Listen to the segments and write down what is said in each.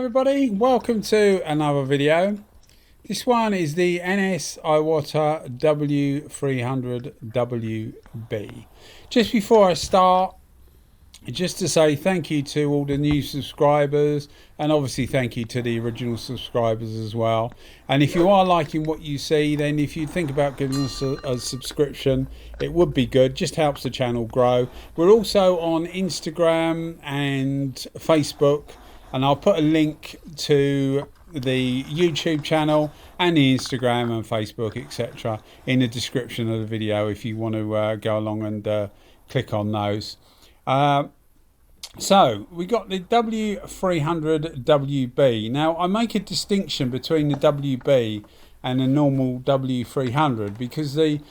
everybody, welcome to another video. This one is the NS Iwata W300WB. Just before I start, just to say thank you to all the new subscribers, and obviously thank you to the original subscribers as well. And if you are liking what you see, then if you think about giving us a subscription, it would be good. Just helps the channel grow. We're also on Instagram and Facebook, and I'll put a link to the YouTube channel and the Instagram and Facebook, etc., in the description of the video if you want to go along and click on those. So we got the W300WB. Now I make a distinction between the WB and the normal W300 because the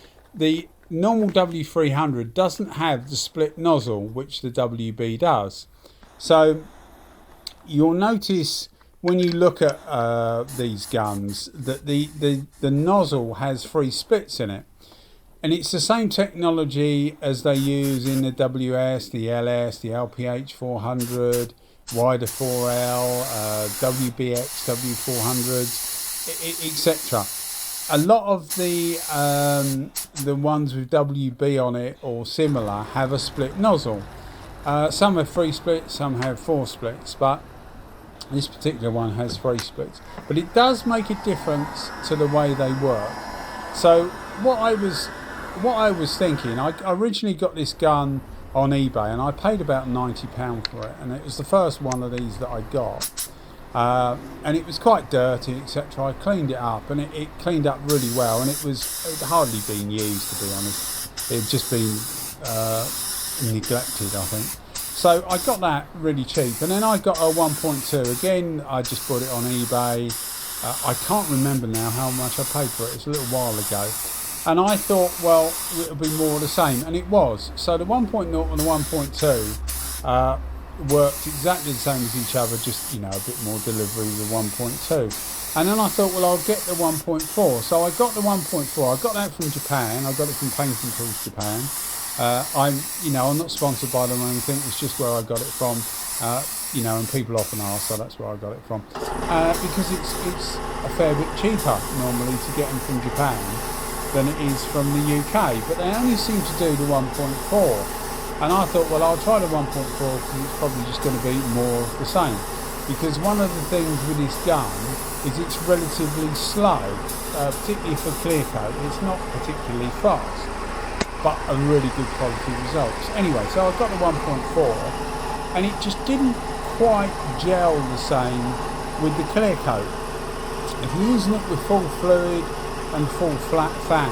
normal W300 doesn't have the split nozzle which the WB does. So you'll notice when you look at these guns that the nozzle has 3 splits in it. And it's the same technology as they use in the WS, the LS, the LPH 400, wider 4L, WBX, W400s, etc. A lot of the ones with WB on it or similar have a split nozzle. Some have 3 splits, some have 4 splits, but this particular one has 3 splits. But it does make a difference to the way they work. So what I was thinking, I originally got this gun on eBay and I paid about £90 for it, and it was the first one of these that I got, and it was quite dirty, etc. I cleaned it up and it cleaned up really well, and it had hardly been used, to be honest. It had just been neglected, I think. So I got that really cheap, and then I got a 1.2 again. I just bought it on eBay. I can't remember now how much I paid for it. It's a little while ago. And I thought, well, it would be more of the same, and it was. So the 1.0 and the 1.2 worked exactly the same as each other, just, you know, a bit more delivery with the 1.2. And then I thought, well, I'll get the 1.4. So I got the 1.4. I got that from Japan. I got it from Painting Tools Japan. I'm not sponsored by them or anything. It's just where I got it from. And people often ask, so that's where I got it from. Because it's a fair bit cheaper normally to get them from Japan than it is from the UK, but they only seem to do the 1.4, and I thought, well, I'll try the 1.4 because it's probably just going to be more of the same, because one of the things with this gun is it's relatively slow, particularly for clear coat. It's not particularly fast, but a really good quality results. Anyway, so I got the 1.4 and it just didn't quite gel the same with the clear coat. If you're using it with full fluid and full flat fan,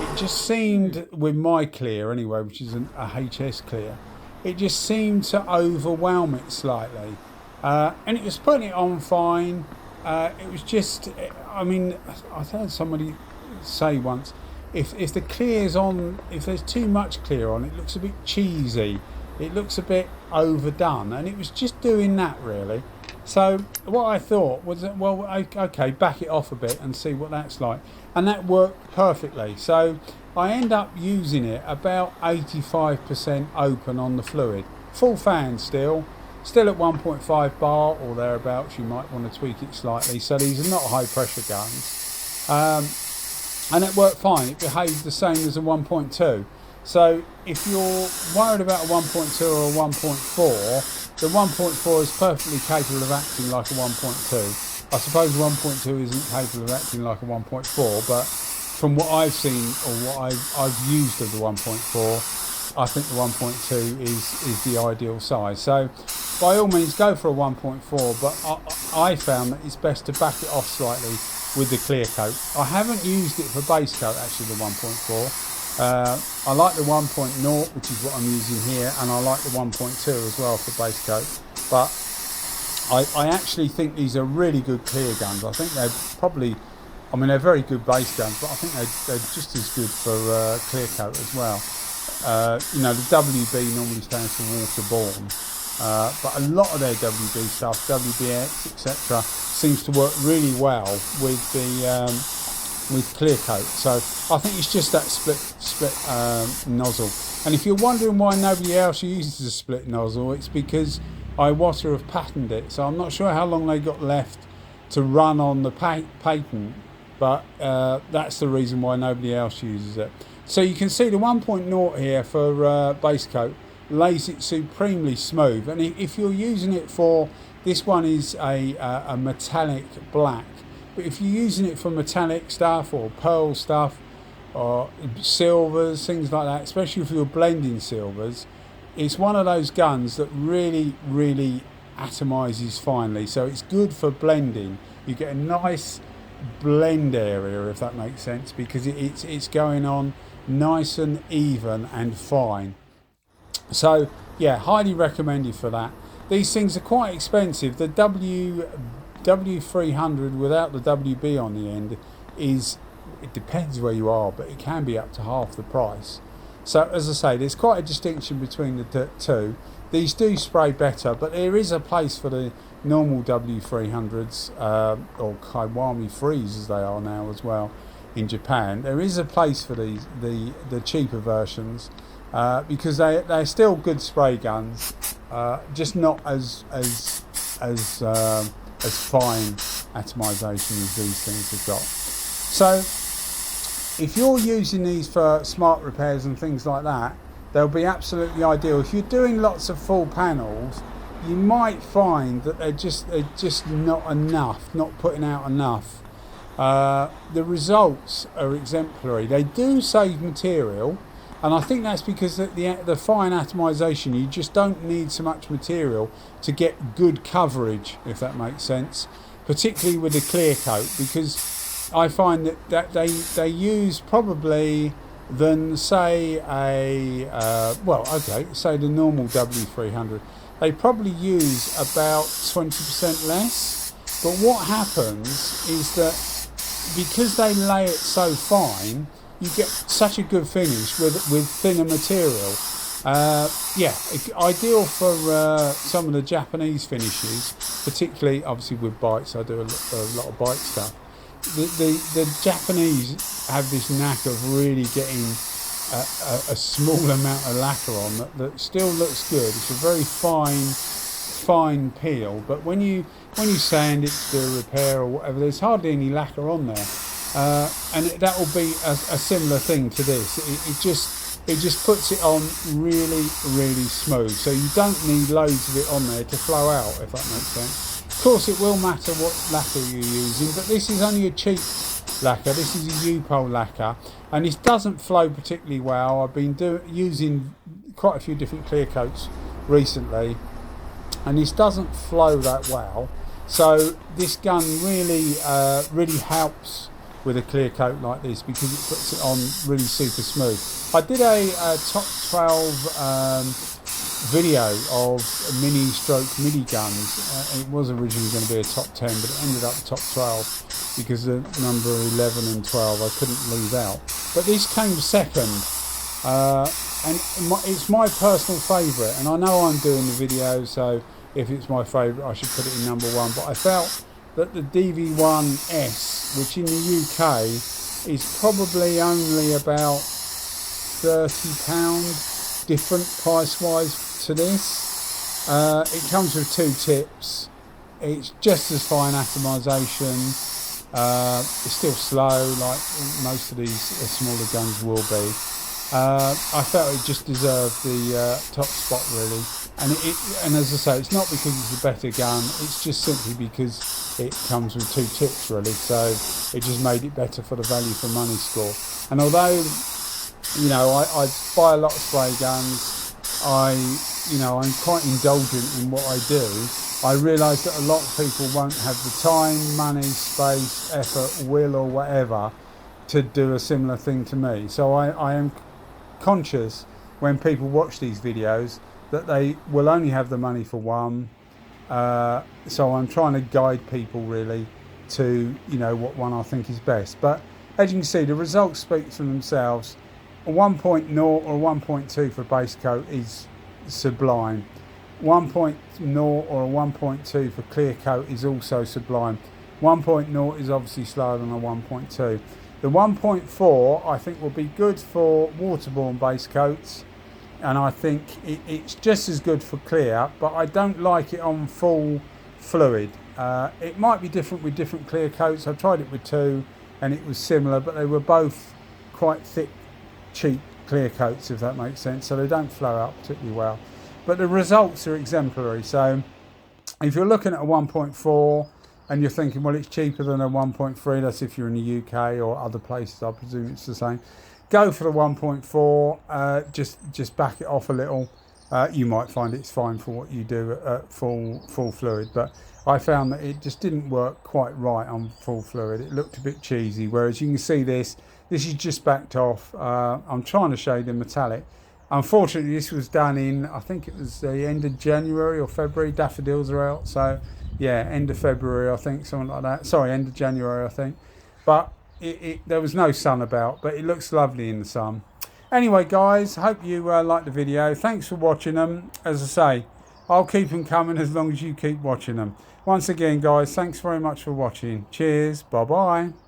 it just seemed, with my clear anyway, which is a HS clear, it just seemed to overwhelm it slightly, and it was putting it on fine. It was just, I mean, I heard somebody say once, if the clear's on, if there's too much clear on, it looks a bit cheesy, it looks a bit overdone, and it was just doing that really. So what I thought was that, well, okay, back it off a bit and see what that's like, and that worked perfectly. So I end up using it about 85% open on the fluid, full fan still at 1.5 bar or thereabouts. You might want to tweak it slightly. So these are not high pressure guns, and it worked fine. It behaved the same as a 1.2. So if you're worried about a 1.2 or a 1.4, the 1.4 is perfectly capable of acting like a 1.2. I suppose 1.2 isn't capable of acting like a 1.4, but from what I've seen or what I've used of the 1.4, I think the 1.2 is the ideal size. So by all means go for a 1.4, but I found that it's best to back it off slightly with the clear coat. I haven't used it for base coat, actually, the 1.4. I like the 1.0, which is what I'm using here, and I like the 1.2 as well for base coat, but I actually think these are really good clear guns. I think they're probably, I mean, they're very good base guns, but I think they're just as good for clear coat as well. The WB normally stands for waterborne, but a lot of their WB stuff, WBX, etc., seems to work really well with the with clear coat. So I think it's just that split nozzle. And if you're wondering why nobody else uses a split nozzle, it's because Iwata have patented it, so I'm not sure how long they got left to run on the patent, but that's the reason why nobody else uses it. So you can see the 1.0 here for base coat lays it supremely smooth, and if you're using it for, this one is a metallic black, but if you're using it for metallic stuff or pearl stuff or silvers, things like that, especially if you're blending silvers, it's one of those guns that really atomizes finely, so it's good for blending. You get a nice blend area, if that makes sense, because it's going on nice and even and fine. So yeah, highly recommended for that. These things are quite expensive. The W300 without the WB on the end is, it depends where you are, but it can be up to half the price. So as I say, there's quite a distinction between the two. These do spray better, but there is a place for the normal W300s, or Kiwami 3s as they are now as well in Japan. There is a place for these, the cheaper versions, because they're still good spray guns, just not as fine atomization as these things have got. So if you're using these for smart repairs and things like that, they'll be absolutely ideal. If you're doing lots of full panels, you might find that they're just not enough, not putting out enough. The results are exemplary. They do save material, and I think that's because the fine atomization, you just don't need so much material to get good coverage, if that makes sense, particularly with the clear coat, because I find that they use probably than say say the normal W300, they probably use about 20% less. But what happens is that because they lay it so fine, you get such a good finish with thinner material. Ideal for some of the Japanese finishes, particularly obviously with bikes. I do a lot of bike stuff. The Japanese have this knack of really getting a small amount of lacquer on that still looks good. It's a very fine peel, but when you sand it to do a repair or whatever, there's hardly any lacquer on there, and that will be a similar thing to this. It just puts it on really smooth, so you don't need loads of it on there to flow out, if that makes sense. Of course, it will matter what lacquer you're using, but this is only a cheap lacquer. This is a U-pole lacquer, and this doesn't flow particularly well. I've been using quite a few different clear coats recently, and this doesn't flow that well. So this gun really helps with a clear coat like this, because it puts it on really super smooth. I did a top 12 video of mini guns. It was originally going to be a top 10, but it ended up top 12 because the number 11 and 12 I couldn't leave out. But this came second, and it's my personal favourite, and I know I'm doing the video, so if it's my favourite I should put it in number one, but I felt that the DV1S, which in the UK is probably only about £30 different price wise to this. It comes with two tips. It's just as fine atomization. It's still slow like most of these smaller guns will be. I felt it just deserved the top spot really, and as I say, it's not because it's a better gun, it's just simply because it comes with two tips really, so it just made it better for the value for money score. And although I buy a lot of spray guns, I'm quite indulgent in what I do, I realise that a lot of people won't have the time, money, space, effort, will or whatever to do a similar thing to me. So I am conscious when people watch these videos that they will only have the money for one, so I'm trying to guide people really to what one I think is best. But as you can see, the results speak for themselves. A 1.0 or 1.2 for base coat is sublime. 1.0 or a 1.2 for clear coat is also sublime. 1.0 is obviously slower than a 1.2. The 1.4 I think will be good for waterborne base coats, and I think it's just as good for clear, but I don't like it on full fluid. It might be different with different clear coats. I tried it with two and it was similar, but they were both quite thick, cheap clear coats, if that makes sense, so they don't flow out particularly well. But the results are exemplary. So if you're looking at a 1.4 and you're thinking, well, it's cheaper than a 1.3, that's if you're in the UK or other places, I presume it's the same. Go for the 1.4, just back it off a little. You might find it's fine for what you do at full fluid, but I found that it just didn't work quite right on full fluid. It looked a bit cheesy, whereas you can see this is just backed off. I'm trying to show you the metallic. Unfortunately, this was done in, I think it was the end of January or February. Daffodils are out, so yeah, end of February, I think, something like that. Sorry, end of January, I think. But there was no sun about, but it looks lovely in the sun. Anyway, guys, hope you liked the video. Thanks for watching them. As I say, I'll keep them coming as long as you keep watching them. Once again, guys, thanks very much for watching. Cheers. Bye-bye.